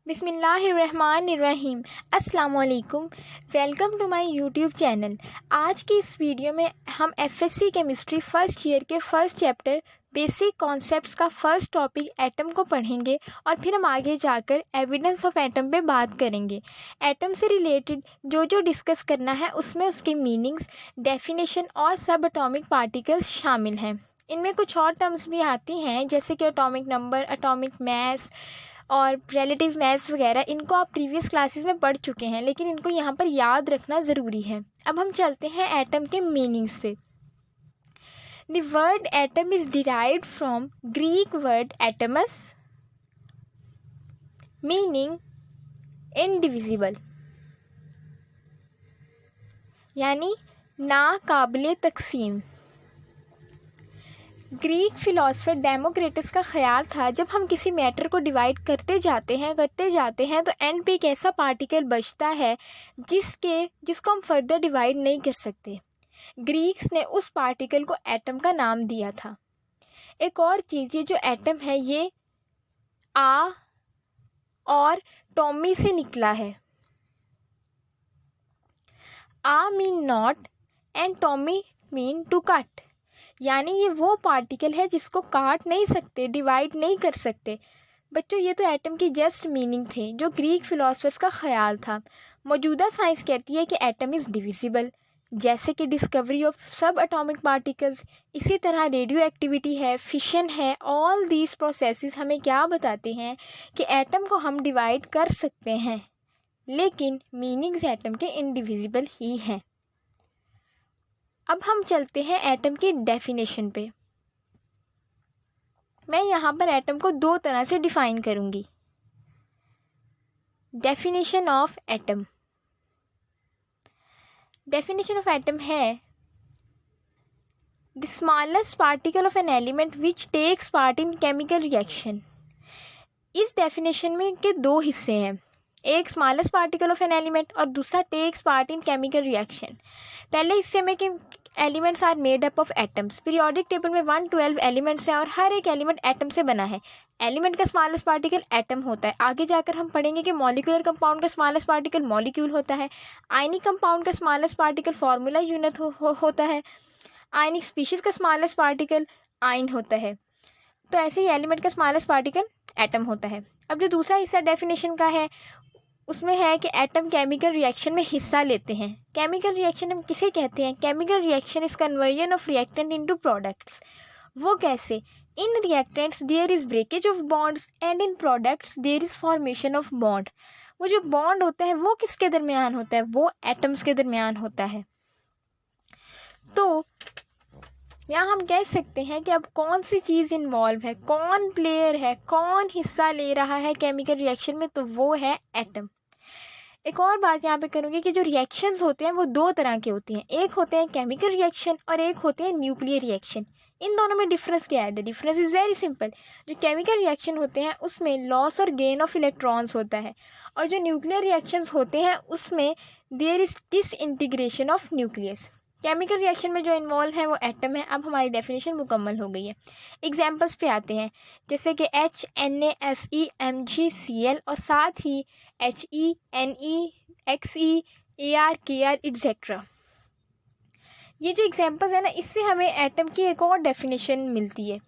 बिस्मिल्लाहिर्रहमानिर्रहीम। अस्सलाम वालेकुम। Welcome to my YouTube channel. आज की इस वीडियो में हम एफएससी केमिस्ट्री फर्स्ट ईयर के फर्स्ट चैप्टर बेसिक कॉन्सेप्ट्स का फर्स्ट टॉपिक एटम को पढ़ेंगे और फिर हम आगे जाकर एविडेंस ऑफ एटम पे बात करेंगे। एटम से रिलेटेड जो जो डिस्कस करना है उसमें उसके मीनिंग्स, डेफिनेशन और सब एटॉमिक पार्टिकल्स शामिल हैं। इनमें कुछ और टर्म्स भी आती हैं जैसे कि एटॉमिक नंबर, एटॉमिक मास और रिलेटिव मास वगैरह। इनको आप प्रीवियस क्लासेस में पढ़ चुके हैं, लेकिन इनको यहाँ पर याद रखना ज़रूरी है। अब हम चलते हैं एटम के मीनिंग्स पे। The word atom is derived from Greek word atoms meaning indivisible, यानी नाकाबिले तकसीम। ग्रीक फिलोसफर डेमोक्रिटस का ख्याल था जब हम किसी मैटर को डिवाइड करते जाते हैं तो एंड पे एक ऐसा पार्टिकल बचता है जिसको हम फर्दर डिवाइड नहीं कर सकते। ग्रीक्स ने उस पार्टिकल को एटम का नाम दिया था। एक और चीज़, ये जो एटम है ये आ और टॉमी से निकला है। A mean not and tomi mean to cut, यानी ये वो पार्टिकल है जिसको काट नहीं सकते, डिवाइड नहीं कर सकते। बच्चों, ये तो एटम की जस्ट मीनिंग थे जो ग्रीक फिलोसफर्स का ख्याल था। मौजूदा साइंस कहती है कि एटम इज़ डिविजिबल, जैसे कि डिस्कवरी ऑफ सब एटॉमिक पार्टिकल्स। इसी तरह रेडियो एक्टिविटी है, फिशन है। ऑल दीज प्रोसेसेस हमें क्या बताते हैं कि एटम को हम डिवाइड कर सकते हैं, लेकिन मीनिंग्स एटम के इनडिविजिबल ही हैं। अब हम चलते हैं एटम की डेफिनेशन पे। मैं यहाँ पर एटम को दो तरह से डिफाइन करूँगी। Definition of atom. Definition of atom है the smallest particle of an element which takes part in chemical reaction. इस डेफिनेशन में के दो हिस्से हैं, एक smallest particle of an element और दूसरा takes part in chemical reaction. पहले हिस्से में कि elements are made up of atoms. Periodic table में 112 एलिमेंट्स हैं और हर एक एलिमेंट एटम से बना है। एलिमेंट का स्मॉलेस्ट पार्टिकल एटम होता है। आगे जाकर हम पढ़ेंगे कि मॉलिक्यूलर कंपाउंड का स्मॉलेस्ट पार्टिकल मॉलिक्यूल होता है। आयनिक कंपाउंड का स्मॉलेस्ट पार्टिकल फार्मूला यूनिट होता है। आयनिक स्पीशीज का स्मॉलेस्ट पार्टिकल आयन होता है। तो ऐसे ही एलिमेंट का स्मॉलेस्ट पार्टिकल एटम होता है। अब जो दूसरा हिस्सा डेफिनेशन का है उसमें है कि एटम केमिकल रिएक्शन में हिस्सा लेते हैं। केमिकल रिएक्शन हम किसे कहते हैं? Chemical reaction is conversion of reactant into products. वो कैसे? In reactants there is breakage of bonds and in products there is formation of bond. वो जो बॉन्ड होता है वो किसके दरमियान होता है? वो एटम्स के दरमियान होता है। तो यहाँ हम कह सकते हैं कि अब कौन सी चीज़ इन्वॉल्व है, कौन प्लेयर है, कौन हिस्सा ले रहा है केमिकल रिएक्शन में, तो वो है एटम। एक और बात यहाँ पे करूँगी कि जो रिएक्शंस होते हैं वो दो तरह के होते हैं, एक होते हैं केमिकल रिएक्शन और एक होते हैं न्यूक्लियर रिएक्शन। इन दोनों में डिफरेंस क्या है? The difference is very simple. जो केमिकल रिएक्शन होते हैं उसमें लॉस और गेन ऑफ इलेक्ट्रॉन्स होता है, और जो न्यूक्लियर रिएक्शंस होते हैं उसमें there is disintegration of nucleus. Chemical reaction में जो इन्वॉल्व है वो एटम है। अब हमारी डेफिनेशन मुकम्मल हो गई है। एग्जाम्पल्स पे आते हैं, जैसे कि HNaFeMgCl और साथ ही HENeXe AR KR एट्सेट्रा। ये जो एग्जाम्पल्स है ना, इससे हमें एटम की एक और डेफिनेशन मिलती है।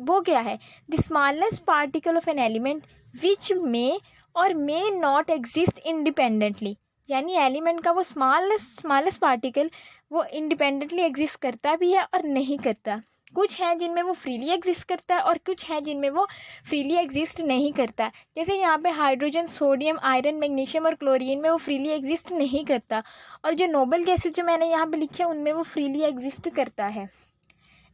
वो क्या है? The smallest particle of an element which may और मे नॉट एग्जिस्ट इंडिपेंडेंटली, यानी एलिमेंट का वो स्मॉलेस्ट पार्टिकल वो इंडिपेंडेंटली एग्जिस्ट करता भी है और नहीं करता। कुछ हैं जिनमें वो फ्रीली एग्जिस्ट करता है और कुछ हैं जिनमें वो फ्रीली एग्जिस्ट नहीं करता। जैसे यहाँ पे हाइड्रोजन, सोडियम, आयरन, मैग्नीशियम और क्लोरीन में वो फ्रीली एग्जिस्ट नहीं करता, और जो नोबल गैसेज जो मैंने यहाँ पे लिखे हैं उनमें वो फ्रीली एग्जिस्ट करता है।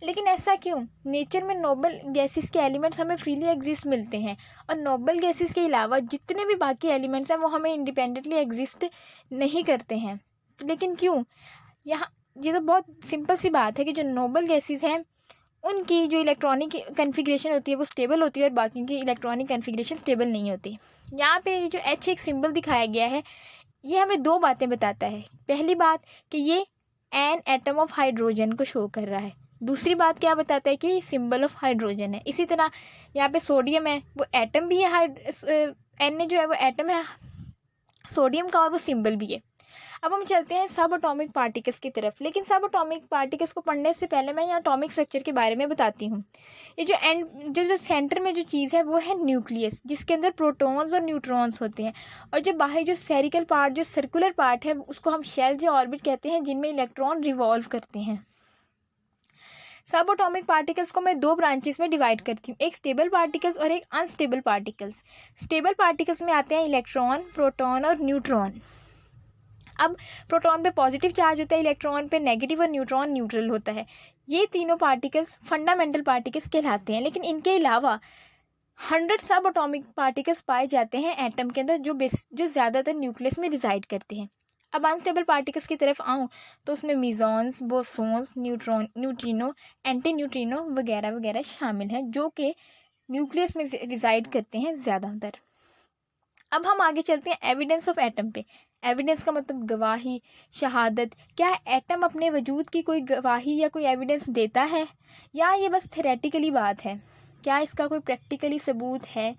लेकिन ऐसा क्यों? नेचर में नोबल गैसेस के एलिमेंट्स हमें फ्रीली एग्जिस्ट मिलते हैं, और नोबल गैसेस के अलावा जितने भी बाकी एलिमेंट्स हैं वो हमें इंडिपेंडेंटली एग्जिस्ट नहीं करते हैं। लेकिन क्यों? यहाँ ये तो बहुत सिंपल सी बात है कि जो नोबल गैसेस हैं उनकी जो इलेक्ट्रॉनिक कन्फिग्रेशन होती है वो स्टेबल होती है और बाकी की इलेक्ट्रॉनिक कन्फिग्रेशन स्टेबल नहीं होती। यहाँ पे जो H एक सिंबल दिखाया गया है ये हमें दो बातें बताता है। पहली बात कि ये एन एटम ऑफ हाइड्रोजन को शो कर रहा है। दूसरी बात क्या बताता है कि सिंबल ऑफ हाइड्रोजन है। इसी तरह यहाँ पे सोडियम है, वो एटम भी है Na जो है वो एटम है सोडियम का और वो सिंबल भी है। अब हम चलते हैं सब अटोमिक पार्टिकल्स की तरफ, लेकिन सब अटोमिक पार्टिकल्स को पढ़ने से पहले मैं यहाँ अटोमिक स्ट्रक्चर के बारे में बताती हूँ। ये जो जो सेंटर में जो चीज़ है वो है न्यूक्लियस, जिसके अंदर प्रोटॉन्स और न्यूट्रॉन्स होते हैं, और जो बाहरी जो स्फेरिकल पार्ट जो सर्कुलर पार्ट है उसको हम शेल या ऑर्बिट कहते हैं, जिनमें इलेक्ट्रॉन रिवॉल्व करते हैं। सब एटॉमिक पार्टिकल्स को मैं दो ब्रांचेस में डिवाइड करती हूँ, एक स्टेबल पार्टिकल्स और एक अनस्टेबल पार्टिकल्स। स्टेबल पार्टिकल्स में आते हैं इलेक्ट्रॉन, प्रोटॉन और न्यूट्रॉन। अब प्रोटॉन पे पॉजिटिव चार्ज होता है, इलेक्ट्रॉन पे नेगेटिव और न्यूट्रॉन न्यूट्रल होता है। ये तीनों पार्टिकल्स फंडामेंटल पार्टिकल्स कहलाते हैं। लेकिन इनके अलावा 100 सब एटॉमिक पार्टिकल्स पाए जाते हैं एटम के अंदर, जो ज़्यादातर न्यूक्लियस में रिजाइड करते हैं। अब अनस्टेबल पार्टिकल्स की तरफ आऊँ तो उसमें मीजॉन्स, बोसॉन्स, न्यूट्रिनो, एंटी न्यूट्रिनो वगैरह वगैरह शामिल हैं, जो कि न्यूक्लियस में रिजाइड करते हैं ज़्यादातर। अब हम आगे चलते हैं एविडेंस ऑफ एटम पे। एविडेंस का मतलब गवाही, शहादत। क्या एटम अपने वजूद की कोई गवाही या कोई एविडेंस देता है, या ये बस थेरेटिकली बात है? क्या इसका कोई प्रैक्टिकली सबूत है?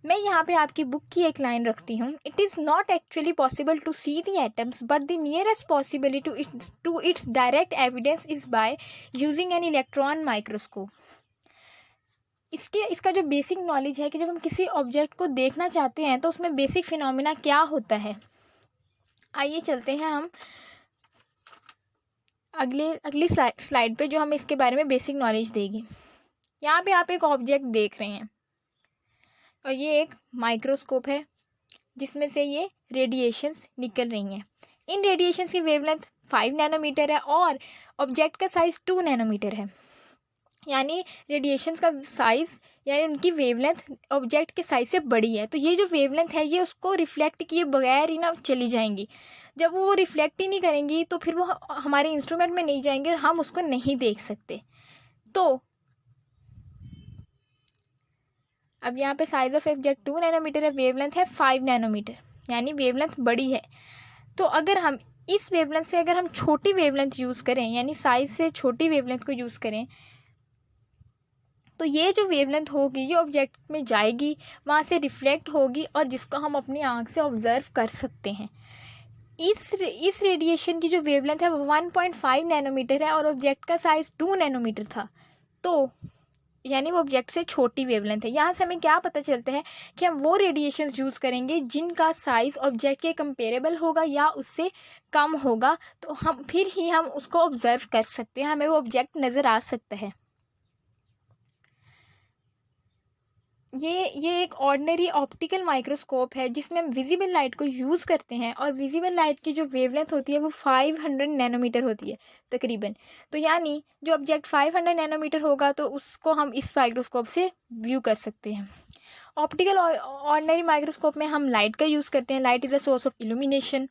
मैं यहाँ पे आपकी बुक की एक लाइन रखती हूँ, it is not actually possible to see the atoms but the nearest possibility to its direct evidence is by using an electron microscope. इसका जो बेसिक नॉलेज है कि जब हम किसी ऑब्जेक्ट को देखना चाहते हैं तो उसमें बेसिक फिनोमिना क्या होता है। आइए चलते हैं हम अगली स्लाइड पे, जो हमें इसके बारे में बेसिक नॉलेज देगी। यहाँ पे आप एक ऑब्जेक्ट देख रहे हैं और ये एक माइक्रोस्कोप है जिसमें से ये रेडिएशंस निकल रही हैं। इन रेडिएशंस की वेवलेंथ 5 नैनोमीटर है और ऑब्जेक्ट का साइज़ 2 नैनोमीटर है। यानी रेडिएशंस का साइज़ यानी उनकी वेवलेंथ ऑब्जेक्ट के साइज़ से बड़ी है। तो ये जो वेवलेंथ है ये उसको रिफ्लेक्ट किए बगैर ही ना चली जाएंगी। जब वो रिफ्लेक्ट ही नहीं करेंगी तो फिर वो हमारे इंस्ट्रूमेंट में नहीं जाएंगे और हम उसको नहीं देख सकते। तो अब यहाँ पे साइज़ ऑफ ऑब्जेक्ट 2 नैनोमीटर है, वेवलेंथ है 5 नैनोमीटर, यानी वेवलेंथ बड़ी है। तो अगर हम इस वेवलेंथ से अगर हम छोटी वेवलेंथ यूज़ करें, यानी साइज़ से छोटी वेवलेंथ को यूज़ करें, तो ये जो वेवलेंथ होगी ये ऑब्जेक्ट में जाएगी, वहाँ से रिफ्लेक्ट होगी और जिसको हम अपनी आँख से ऑब्ज़र्व कर सकते हैं। इस रेडिएशन की जो वेवलेंथ है वो 1.5 नैनोमीटर है और ऑब्जेक्ट का साइज़ 2 नैनोमीटर था। तो यानी वो ऑब्जेक्ट से छोटी वेवलेंथ है। यहाँ से हमें क्या पता चलता है कि हम वो रेडिएशंस यूज़ करेंगे जिनका साइज़ ऑब्जेक्ट के कंपेरेबल होगा या उससे कम होगा, तो हम उसको ऑब्ज़र्व कर सकते हैं, हमें वो ऑब्जेक्ट नज़र आ सकता है। ये एक ऑर्डिनरी ऑप्टिकल माइक्रोस्कोप है जिसमें हम विजिबल लाइट को यूज़ करते हैं, और विजिबल लाइट की जो वेवलेंथ होती है वो 500 नैनोमीटर होती है तकरीबन। तो यानी जो ऑब्जेक्ट 500 नैनोमीटर होगा तो उसको हम इस माइक्रोस्कोप से व्यू कर सकते हैं। ऑप्टिकल ऑर्डिनरी माइक्रोस्कोप में हम लाइट का यूज़ करते हैं। Light is a source of illumination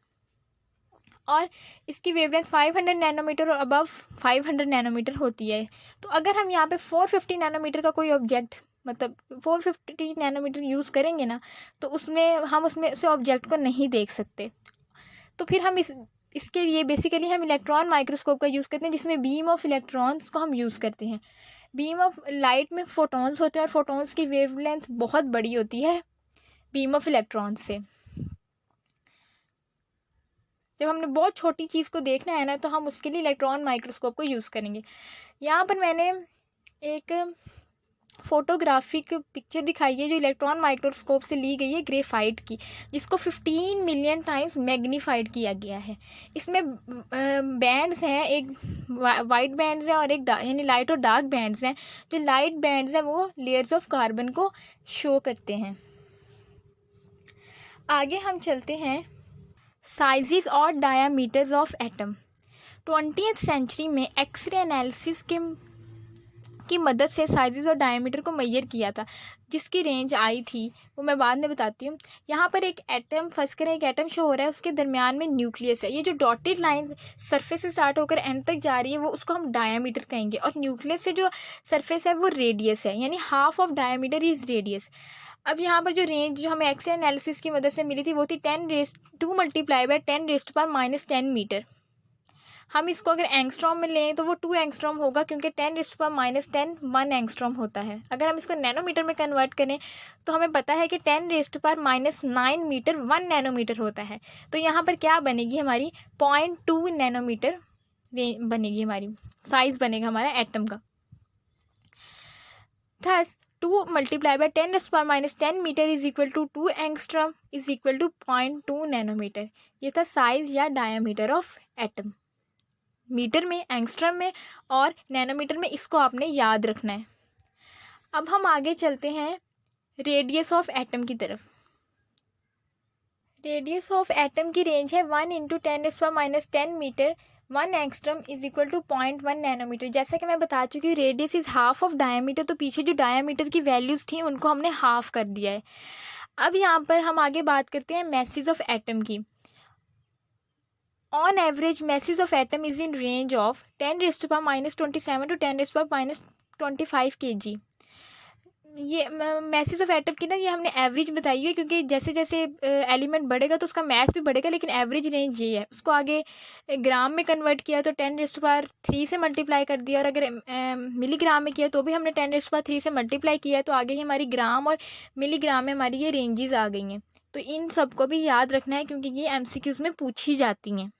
और इसकी वेवलेंथ 500 नैनोमीटर और अबव 500 नैनोमीटर होती है। तो अगर हम यहाँ पे 450 नैनोमीटर का कोई ऑब्जेक्ट, मतलब 450 नैनोमीटर यूज़ करेंगे ना, तो उसमें से ऑब्जेक्ट को नहीं देख सकते। तो फिर हम इसके लिए बेसिकली हम इलेक्ट्रॉन माइक्रोस्कोप का यूज़ करते हैं, जिसमें बीम ऑफ इलेक्ट्रॉन्स को हम यूज़ करते हैं। बीम ऑफ लाइट में फोटॉन्स होते हैं और फोटॉन्स की वेवलेंथ बहुत बड़ी होती है बीम ऑफ इलेक्ट्रॉन्स से। जब हमने बहुत छोटी चीज़ को देखना है ना, तो हम उसके लिए इलेक्ट्रॉन माइक्रोस्कोप को यूज़ करेंगे। यहाँ पर मैंने एक फोटोग्राफिक पिक्चर दिखाई है जो इलेक्ट्रॉन माइक्रोस्कोप से ली गई है ग्रेफाइट की, जिसको 15 मिलियन टाइम्स मैग्नीफाइड किया गया है। इसमें बैंड्स हैं, एक वाइट बैंड्स हैं और एक यानी लाइट और डार्क बैंड्स हैं। जो लाइट बैंड्स हैं वो लेयर्स ऑफ कार्बन को शो करते हैं। आगे हम चलते हैं साइजेस और diameters of atom. 20th century में एक्सरे एनालिसिस की मदद से साइजेस और डायमीटर को मेजर किया था, जिसकी रेंज आई थी वो मैं बाद में बताती हूँ। यहाँ पर एक एटम फंस कर एक एटम शो हो रहा है, उसके दरमियान में न्यूक्लियस है। ये जो डॉटेड लाइन सरफेस से स्टार्ट होकर एंड तक जा रही है वो उसको हम डायमीटर कहेंगे, और न्यूक्लियस से जो सरफेस है वो रेडियस है, यानी half of diameter is radius. अब यहाँ पर जो रेंज जो हमें एक्सरे एनालिसिस की मदद से मिली थी वो थी 10⁻² × 10⁻⁻10 मीटर। हम इसको अगर एंगस्ट्रॉम में लें तो वो 2 एंगस्ट्रॉम होगा, क्योंकि 10⁻⁻10 1 एंगस्ट्रॉम होता है। अगर हम इसको नैनोमीटर में कन्वर्ट करें तो हमें पता है कि 10⁻⁹ मीटर 1 नैनोमीटर होता है। तो यहाँ पर क्या बनेगी हमारी 0.2 नैनोमीटर बनेगी, हमारी साइज़ बनेगा हमारा एटम का। Thus 2 × 10⁻⁻10 metre is equal to 2 angstrom is equal to 0.2 nanometre. ये था साइज़ या डायामीटर ऑफ एटम। मीटर में, एंगस्ट्रम में और नैनोमीटर में, इसको आपने याद रखना है। अब हम आगे चलते हैं रेडियस ऑफ एटम की तरफ। रेडियस ऑफ एटम की रेंज है 1 × 10⁻⁻10 metre 1 angstrom is equal to 0.1 nanometre. जैसा कि मैं बता चुकी हूँ radius is half of diameter, तो पीछे जो डायमीटर की वैल्यूज़ थी उनको हमने हाफ कर दिया है। अब यहाँ पर हम आगे बात करते हैं मैसेज ऑफ एटम की। On average message of atom is in range of 10⁻⁻27 to 10⁻25 kg। ये मैसेज ऑफ एटम की ना ये हमने एवरेज बताई है, क्योंकि जैसे जैसे एलिमेंट बढ़ेगा तो उसका मैथ भी बढ़ेगा, लेकिन एवरेज रेंज ये है। उसको आगे ग्राम में कन्वर्ट किया तो 10⁻³ से मल्टीप्लाई कर दिया, और अगर मिलीग्राम में किया तो भी हमने 10⁻³ से मल्टीप्लाई किया है, तो आगे ही हमारी ग्राम और मिलीग्राम में हमारी ये रेंजेस आ गई हैं। तो इन सबको भी याद रखना है, क्योंकि ये MCQs में पूछी जाती हैं।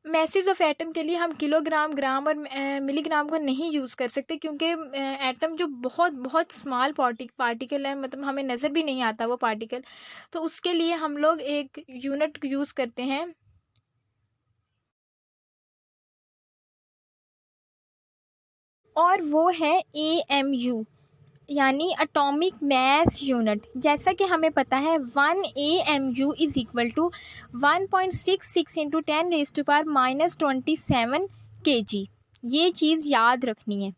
मैसेज ऑफ एटम के लिए हम किलोग्राम, ग्राम और मिलीग्राम को नहीं यूज़ कर सकते, क्योंकि एटम जो बहुत बहुत स्मॉल पार्टिकल है, मतलब हमें नज़र भी नहीं आता वो पार्टिकल, तो उसके लिए हम लोग एक यूनिट यूज़ करते हैं, और वो है AMU, यानी एटॉमिक मैस यूनिट। जैसा कि हमें पता है 1 AMU is equal to 1.66 × 10⁻⁻27 kg। ये चीज़ याद रखनी है।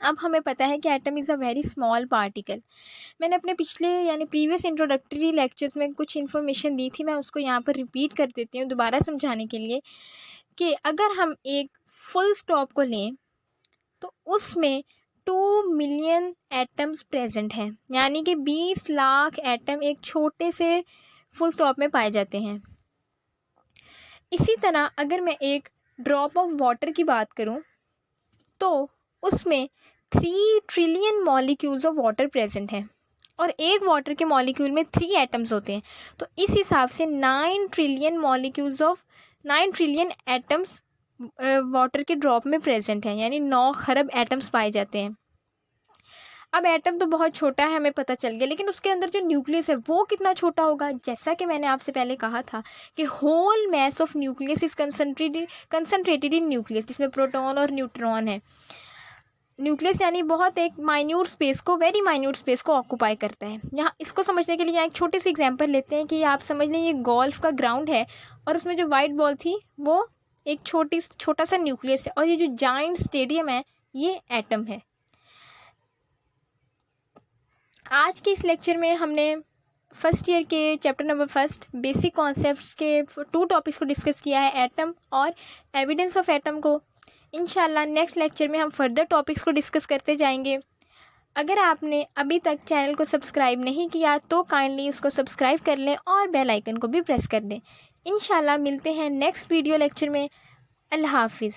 अब हमें पता है कि atom is a very small particle. मैंने अपने पिछले यानी प्रीवियस इंट्रोडक्टरी लेक्चर्स में कुछ इन्फॉर्मेशन दी थी, मैं उसको यहाँ पर रिपीट कर देती हूँ दोबारा समझाने के लिए, कि अगर हम एक फुल स्टॉप को लें तो उसमें 2 मिलियन एटम्स प्रेजेंट हैं, यानी कि 20 लाख एटम एक छोटे से फुल स्टॉप में पाए जाते हैं। इसी तरह अगर मैं एक ड्रॉप ऑफ वाटर की बात करूं तो उसमें 3 trillion molecules of water present हैं, और एक वाटर के मॉलिक्यूल में 3 एटम्स होते हैं। तो इस हिसाब से 9 ट्रिलियन एटम्स वाटर के ड्रॉप में प्रेजेंट हैं, यानी 9 खरब एटम्स पाए जाते हैं। अब एटम तो बहुत छोटा है, हमें पता चल गया, लेकिन उसके अंदर जो न्यूक्लियस है वो कितना छोटा होगा। जैसा कि मैंने आपसे पहले कहा था कि whole mass of nucleus is concentrated in nucleus, जिसमें प्रोटॉन और न्यूट्रॉन है। न्यूक्लियस यानी बहुत एक माइन्यूट स्पेस को, वेरी माइन्यूट स्पेस को ऑक्यूपाई करता है। यहाँ इसको समझने के लिए यहाँ एक छोटी सी एग्जांपल लेते हैं कि आप समझ लें ये गोल्फ का ग्राउंड है, और उसमें जो वाइट बॉल थी वो एक छोटा सा न्यूक्लियस है, और ये जो जाइंट स्टेडियम है ये एटम है। आज के इस लेक्चर में हमने फर्स्ट ईयर के चैप्टर नंबर 1 बेसिक कॉन्सेप्ट्स के 2 टॉपिक्स को डिस्कस किया है, एटम और एविडेंस ऑफ एटम को। इंशाल्लाह नेक्स्ट लेक्चर में हम फर्दर टॉपिक्स को डिस्कस करते जाएंगे। अगर आपने अभी तक चैनल को सब्सक्राइब नहीं किया तो काइंडली उसको सब्सक्राइब कर लें और बेल आइकन को भी प्रेस कर दें। इंशाल्लाह मिलते हैं नेक्स्ट वीडियो लेक्चर में। अल्लाह हाफिज़।